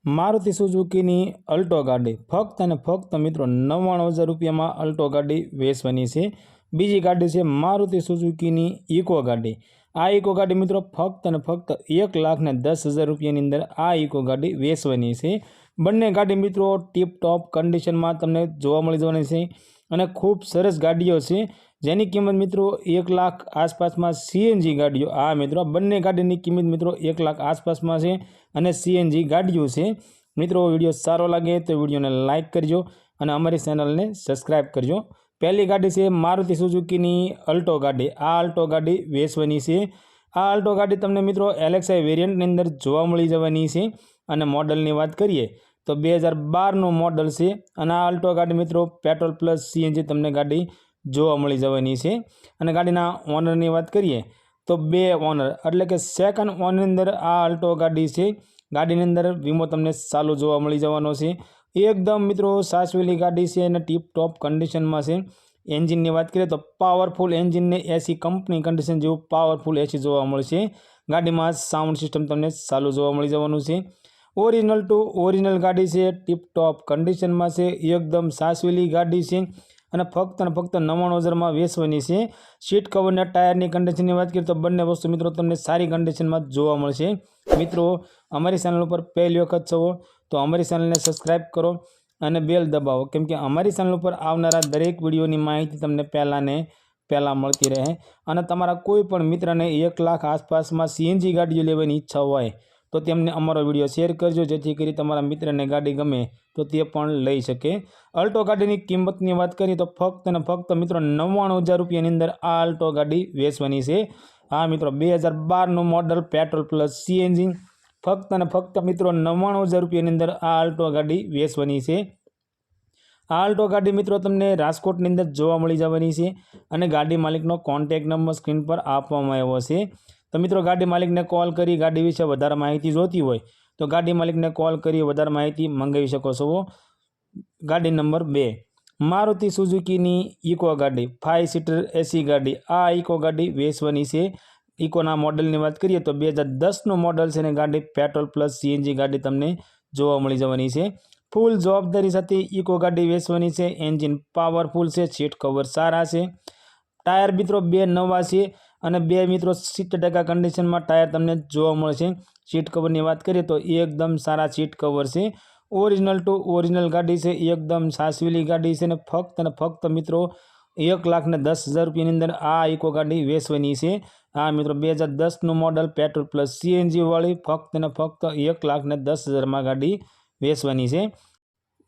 Maruti सुजुकीनी Alto गाड़ी फक्त अने फक्त मित्रों 99,000 रुपया में अल्टो गाड़ी वेचवानी है। बीजी गाड़ी है मारुति सुजुकीनी इको गाड़ी। आ इको गाड़ी मित्रों फक्त अने फक्त 1,10,000 रुपयानी अंदर आ इको गाड़ी वेचवानी है। बंने गाड़ी मित्रों टीप टॉप कंडीशन में तमने जोवा मळी जवानी छे अने खूब सरस गाड़ीओ छे जेनी किंमत मित्रों 1 लाख आसपास में सीएनजी गाड़ीओ आ मित्रों बंने गाड़ी की किंमत मित्रों 1 लाख आसपास में है अने सीएनजी गाड़ीओ छे। मित्रों वीडियो सारो लगे तो वीडियो ने लाइक करजो अने अमरी चेनल ने सब्सक्राइब करजो। पहली गाड़ी से मारुति सुजुकीनी अल्टो गाड़ी। आ अल्टो गाड़ी वेचवानी है। आ अल्टो गाड़ी तमने मित्रों एलेक्साई वेरियंट अंदर जोवा मळी जवानी छे अने मॉडलनी वात करिए तो 2012 मॉडल से अने आ अल्टो गाड़ी मित्रों पेट्रोल प्लस सीएनजी तमने गाड़ी जोवा मळी जवानी छे। अने गाड़ीना ओनरनी वात करिए तो 2 ओनर एटले के सेकंड ओनर अंदर आ अल्टो गाड़ी छे। गाड़ी अंदर वीमो तमने चालू जोवा मळी जवानो छे। एकदम मित्रों सासवेली गाड़ी से अने टीप टॉप कंडीशन में छे। एंजीन की बात करिए तो पावरफुल एंजीन ने एसी कंपनी कंडीशन जो पावरफुल एसी जोवा मळशे। गाड़ी में साउंड सिस्टम तमने चालू जोवा मळी जवानुं छे। ओरिजिनल टू ओरिजिनल गाड़ी से टीप टॉप कंडीशन में से एकदम सासवेली गाड़ी से अने फक्त 99,000 में वेचवानी है। सीट कवर ने टायर की कंडीशन की बात करिए तो बंने वस्तु मित्रों तमने सारी कंडीशन में जोवा मळशे। मित्रों अमरी चेनल पर पहली वखत छो तो अमरी चेनल ने सब्सक्राइब करो अने बेल दबावो केम के अमरी चेनल पर आवनारा दरेक विडियोनी माहिती तमने पहला मळती रहे। अने तमारा कोई पण मित्रने 1 लाख आसपास में सीएनजी गाड़ीओ लेवानी इच्छा होय तो तेमने अमारो विडियो शेर करजो जेथी करी तमारा मित्रने गाड़ी गमे तो ते पण लई शके। अल्टो गाड़ीनी किंमतनी बात करिए तो फक्त ने फक्त मित्रों 99,000 रुपयानी अंदर आ अल्टो गाड़ी वेचवानी है। आ मित्रों 2012 मॉडल पेट्रोल प्लस सीएनजी फक्त ने फक्त मित्रों 99,000 रुपयानी अंदर आ अल्टो गाड़ी वेचवानी है। आ अल्टो गाड़ी मित्रों तमने राजकोट अंदर जोवा मळी जवानी छे अने गाड़ी मालिकनो कॉन्टेक्ट नंबर स्क्रीन पर आपवामां आव्यो छे। तो मित्रों गाड़ी मालिक ने कॉल करी गाड़ी विषे वधारे माहिती जोती होय तो गाड़ी मालिक ने कॉल करी वधारे माहिती मंगावी शको छो। गाड़ी नंबर 2 मारुति सुजुकीनी इको गाड़ी 5 सीटर एसी गाड़ी। आ इको गाड़ी वेचवानी है। इकोना मॉडलनी बात करिए तो 2010 मॉडल है। गाड़ी पेट्रोल प्लस सीएनजी गाड़ी तमने जोवा मळी जवानी है। फूल जवाबदारी साथे इको गाड़ी वेचवानी है। एंजीन पावरफुल से सीट कवर सारा है। टायर मित्रों 2 नवा है अने 2 मित्रों 70% कंडीशन में टायर तमने जोवा मळशे। सीट कवर की बात करिए तो एकदम सारा सीट कवर से। ओरिजिनल टू ओरिजिनल गाड़ी से एकदम सासवेली गाड़ी से ने फक्त मित्रों 1,10,000 रुपयानी अंदर आ इको गाड़ी वेचवानी है। आ मित्रों 2010 मॉडल पेट्रोल प्लस सीएनजी वाली फक्त ने फक्त 1,10,000 में गाड़ी वेचवानी है।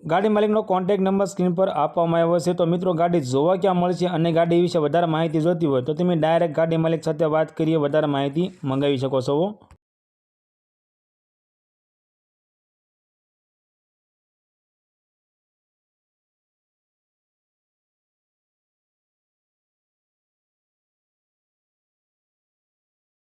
गाड़ी मालिकनो कॉन्टेक्ट नंबर स्क्रीन पर आपवामां आव्यो छे। तो मित्रों गाड़ी जोवा क्या मळशे अने गाड़ी विषे वधारे माहिती जोती होय तो तमे डायरेक्ट गाड़ी मालिक साथे वात करीए वधारे माहिती मंगावी शको छो।